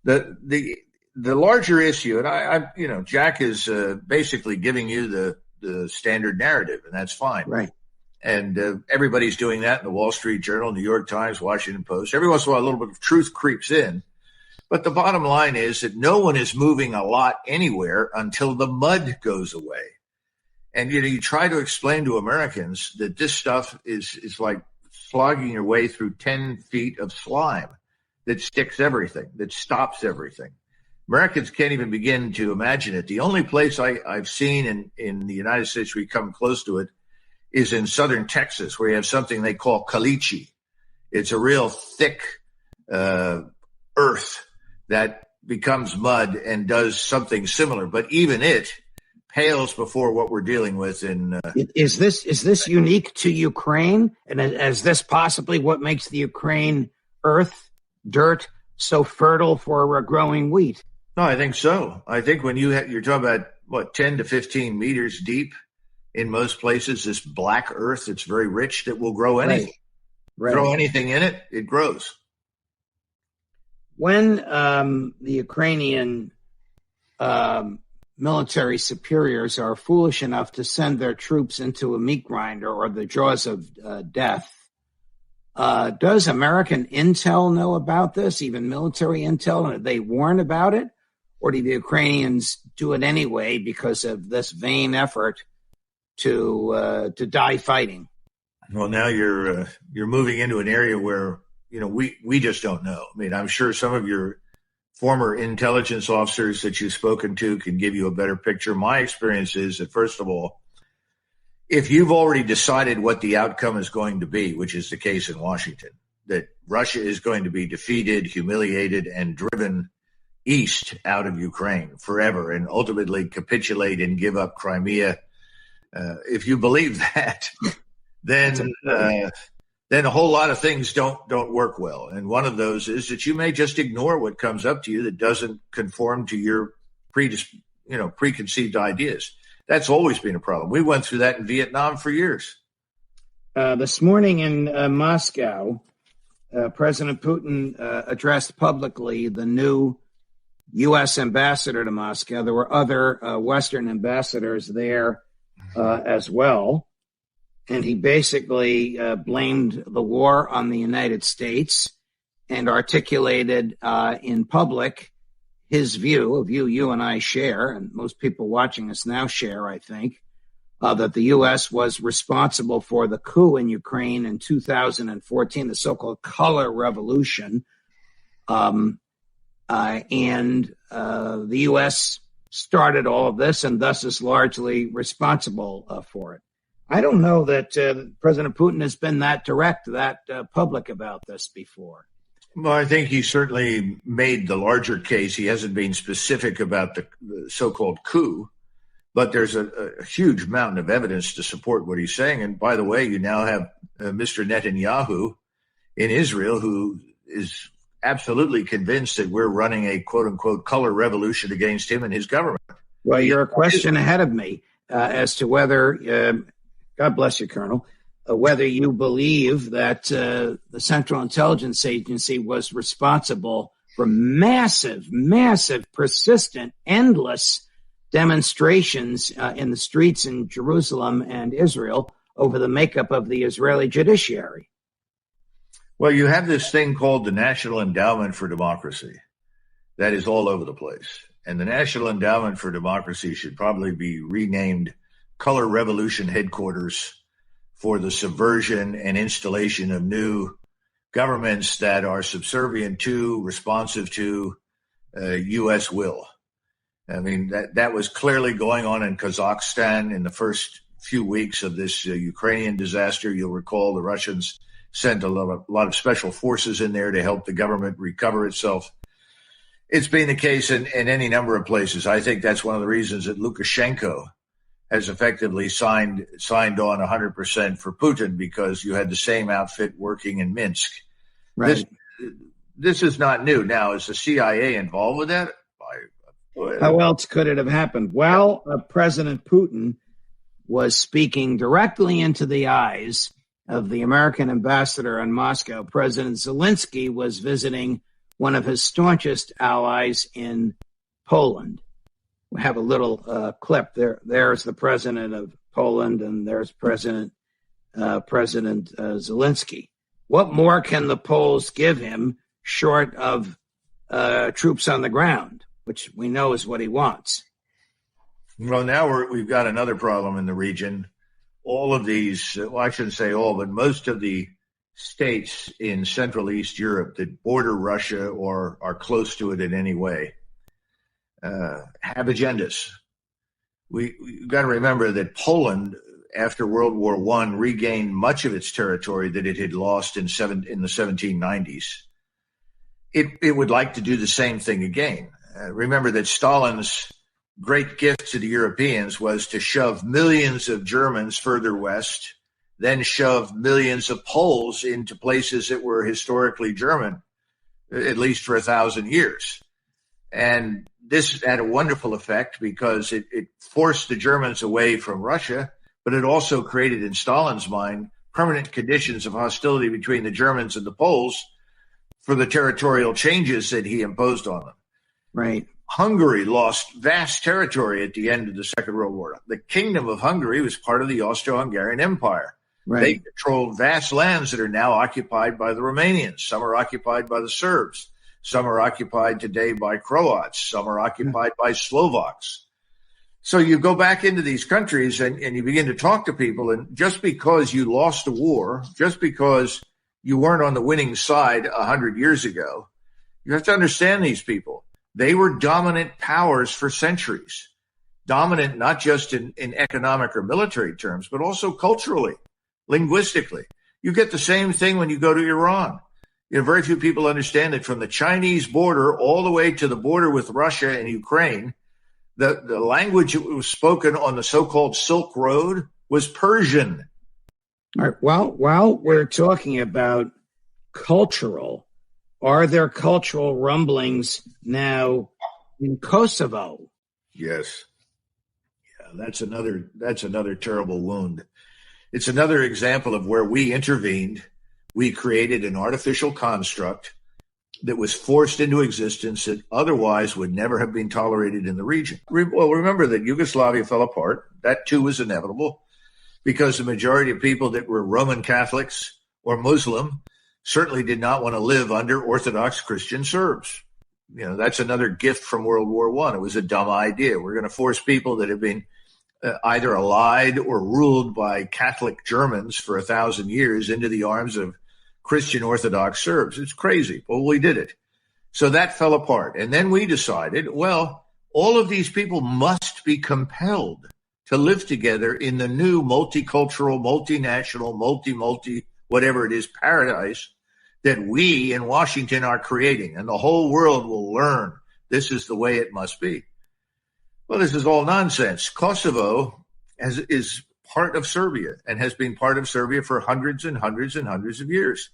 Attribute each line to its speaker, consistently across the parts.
Speaker 1: The larger issue, and Jack is basically giving you the standard narrative, and that's fine.
Speaker 2: Right.
Speaker 1: And everybody's doing that in the Wall Street Journal, New York Times, Washington Post. Every once in a while, a little bit of truth creeps in. But the bottom line is that no one is moving a lot anywhere until the mud goes away. And, you try to explain to Americans that this stuff is like slogging your way through 10 feet of slime that sticks everything, that stops everything. Americans can't even begin to imagine it. The only place I've seen in the United States where you come close to it is in southern Texas, where you have something they call caliche. It's a real thick earth that becomes mud and does something similar. But even it pales before what we're dealing with in.
Speaker 2: Is this unique to Ukraine? And is this possibly what makes the Ukraine earth, dirt, so fertile for growing wheat?
Speaker 1: No, I think so. I think when you're talking about 10 to 15 meters deep in most places, this black earth that's very rich that will grow anything. Right. Throw anything in it, it grows.
Speaker 2: When the Ukrainian military superiors are foolish enough to send their troops into a meat grinder or the jaws of death, does American intel know about this, even military intel? And are they warned about it? Or do the Ukrainians do it anyway because of this vain effort to die fighting?
Speaker 1: Well, now you're moving into an area where we just don't know. I mean, I'm sure some of your former intelligence officers that you've spoken to can give you a better picture. My experience is that, first of all, if you've already decided what the outcome is going to be, which is the case in Washington, that Russia is going to be defeated, humiliated, and driven east out of Ukraine forever and ultimately capitulate and give up Crimea, if you believe that, then a whole lot of things don't work well. And one of those is that you may just ignore what comes up to you that doesn't conform to your preconceived ideas. That's always been a problem. We went through that in Vietnam for years.
Speaker 2: This morning in Moscow, President Putin addressed publicly the new U.S. ambassador to Moscow. There were other Western ambassadors there as well. And he basically blamed the war on the United States and articulated in public his view, a view you and I share, and most people watching us now share, I think, that the U.S. was responsible for the coup in Ukraine in 2014, the so-called color revolution. And the U.S. started all of this and thus is largely responsible for it. I don't know that President Putin has been that direct, that public about this before.
Speaker 1: Well, I think he certainly made the larger case. He hasn't been specific about the so-called coup, but there's a huge mountain of evidence to support what he's saying. And by the way, you now have Mr. Netanyahu in Israel, who is absolutely convinced that we're running a quote-unquote color revolution against him and his government.
Speaker 2: Well, you're a question ahead of me as to whether, God bless you, Colonel, whether you believe that the Central Intelligence Agency was responsible for massive, persistent, endless demonstrations in the streets in Jerusalem and Israel over the makeup of the Israeli judiciary.
Speaker 1: Well, you have this thing called the National Endowment for Democracy that is all over the place. And the National Endowment for Democracy should probably be renamed Color Revolution Headquarters for the subversion and installation of new governments that are subservient to, responsive to U.S. will. I mean, that was clearly going on in Kazakhstan in the first few weeks of this Ukrainian disaster. You'll recall the Russians sent a lot of special forces in there to help the government recover itself. It's been the case in any number of places. I think that's one of the reasons that Lukashenko has effectively signed on 100% for Putin, because you had the same outfit working in Minsk.
Speaker 2: Right.
Speaker 1: This is not new. Now, is the CIA involved with that?
Speaker 2: How else could it have happened? Well, President Putin was speaking directly into the eyes of the American ambassador in Moscow. President Zelensky was visiting one of his staunchest allies in Poland. We have a little clip there. There's the president of Poland, and there's President Zelensky. What more can the Poles give him short of troops on the ground, which we know is what he wants?
Speaker 1: Well, now we've got another problem in the region. All of these, well, I shouldn't say all, but most of the states in Central East Europe that border Russia or are close to it in any way have agendas. We've got to remember that Poland, after World War I, regained much of its territory that it had lost in the 1790s. It would like to do the same thing again. Remember that Stalin's great gift to the Europeans was to shove millions of Germans further west, then shove millions of Poles into places that were historically German, at least for 1,000 years. And this had a wonderful effect because it forced the Germans away from Russia, but it also created in Stalin's mind permanent conditions of hostility between the Germans and the Poles for the territorial changes that he imposed on them.
Speaker 2: Right.
Speaker 1: Hungary lost vast territory at the end of the Second World War. The Kingdom of Hungary was part of the Austro-Hungarian Empire. Right. They controlled vast lands that are now occupied by the Romanians. Some are occupied by the Serbs. Some are occupied today by Croats. Some are occupied by Slovaks. So you go back into these countries and you begin to talk to people, and just because you lost a war, just because you weren't on the winning side 100 years ago, you have to understand these people. They were dominant powers for centuries, dominant not just in economic or military terms, but also culturally, linguistically. You get the same thing when you go to Iran. You know, very few people understand that from the Chinese border all the way to the border with Russia and Ukraine, the language that was spoken on the so-called Silk Road was Persian.
Speaker 2: All right. Well, while we're talking about cultural, are there cultural rumblings now in Kosovo?
Speaker 1: Yes. Yeah, that's another terrible wound. It's another example of where we intervened. We created an artificial construct that was forced into existence that otherwise would never have been tolerated in the region. Well, remember that Yugoslavia fell apart. That too was inevitable because the majority of people that were Roman Catholics or Muslim certainly did not want to live under Orthodox Christian Serbs. You know, that's another gift from World War I. It was a dumb idea. We're going to force people that have been either allied or ruled by Catholic Germans for 1,000 years into the arms of Christian Orthodox Serbs. It's crazy, but we did it. So that fell apart. And then we decided, well, all of these people must be compelled to live together in the new multicultural, multinational, multi, whatever it is, paradise that we in Washington are creating. And the whole world will learn this is the way it must be. Well, this is all nonsense. Kosovo is part of Serbia and has been part of Serbia for hundreds and hundreds and hundreds of years.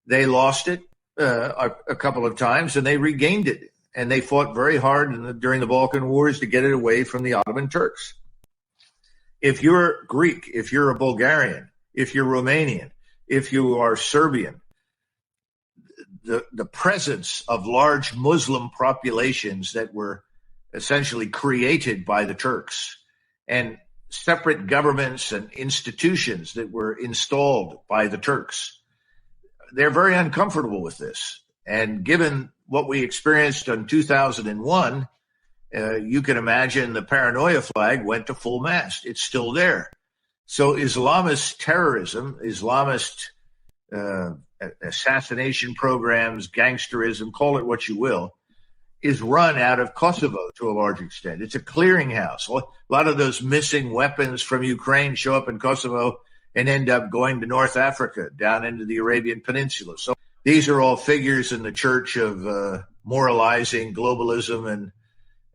Speaker 1: They lost it a couple of times and they regained it. And they fought very hard during the Balkan Wars to get it away from the Ottoman Turks. If you're Greek, if you're a Bulgarian, if you're Romanian, if you are Serbian, the presence of large Muslim populations that were essentially created by the Turks and separate governments and institutions that were installed by the Turks, they're very uncomfortable with this. And given what we experienced in 2001, you can imagine the paranoia flag went to full mast. It's still there. So Islamist terrorism, Islamist assassination programs, gangsterism, call it what you will, is run out of Kosovo to a large extent. It's a clearinghouse. A lot of those missing weapons from Ukraine show up in Kosovo and end up going to North Africa, down into the Arabian Peninsula. So these are all figures in the church of moralizing globalism,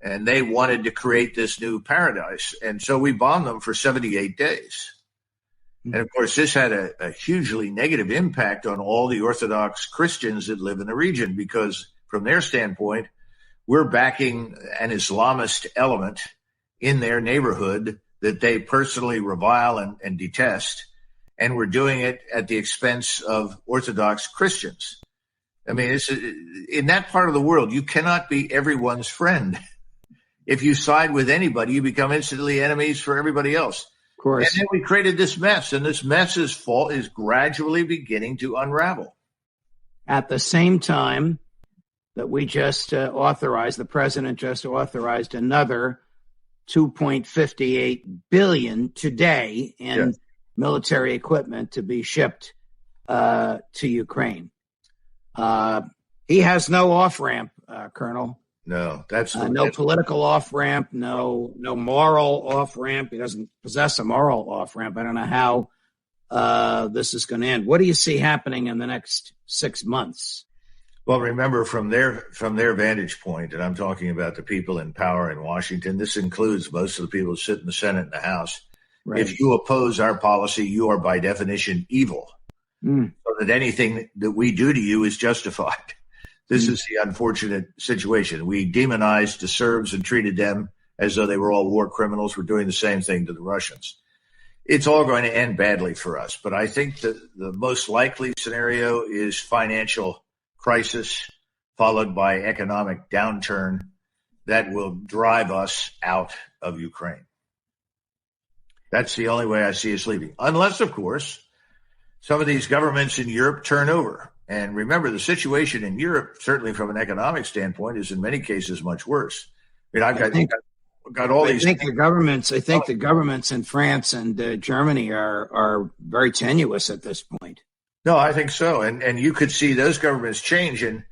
Speaker 1: and they wanted to create this new paradise. And so we bombed them for 78 days. And of course, this had a hugely negative impact on all the Orthodox Christians that live in the region, because from their standpoint, we're backing an Islamist element in their neighborhood that they personally revile and detest. And we're doing it at the expense of Orthodox Christians. I mean, it's, in that part of the world, you cannot be everyone's friend. If you side with anybody, you become instantly enemies for everybody else.
Speaker 2: Of course.
Speaker 1: And then we created this mess, and this mess's fault is gradually beginning to unravel.
Speaker 2: At the same time that we just the president just authorized another $2.58 billion today in military equipment to be shipped to Ukraine. He has no off-ramp, Colonel.
Speaker 1: No, that's
Speaker 2: no political off-ramp, no moral off-ramp. He doesn't possess a moral off-ramp. I don't know how this is going to end. What do you see happening in the next 6 months?
Speaker 1: Well, remember, from their vantage point, and I'm talking about the people in power in Washington, this includes most of the people who sit in the Senate and the House. Right. If you oppose our policy, you are by definition evil. So that anything that we do to you is justified. This is the unfortunate situation. We demonized the Serbs and treated them as though they were all war criminals. We're doing the same thing to the Russians. It's all going to end badly for us. But I think that the most likely scenario is financial crisis followed by economic downturn that will drive us out of Ukraine. That's the only way I see us leaving. Unless, of course, some of these governments in Europe turn over. And remember, the situation in Europe, certainly from an economic standpoint, is in many cases much worse. I mean, I've got all these.
Speaker 2: I think the governments in France and Germany are very tenuous at this point.
Speaker 1: No, I think so. And you could see those governments change. And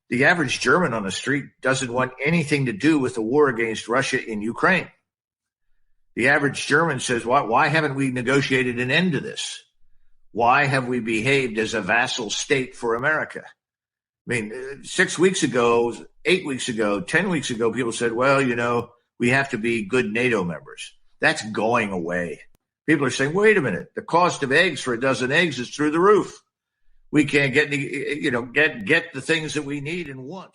Speaker 1: the average German on the street doesn't want anything to do with the war against Russia in Ukraine. The average German says, why haven't we negotiated an end to this? Why have we behaved as a vassal state for America? I mean, 6 weeks ago, 8 weeks ago, 10 weeks ago, people said, well, we have to be good NATO members. That's going away. People are saying, wait a minute, the cost of eggs for a dozen eggs is through the roof. We can't get the things that we need and want.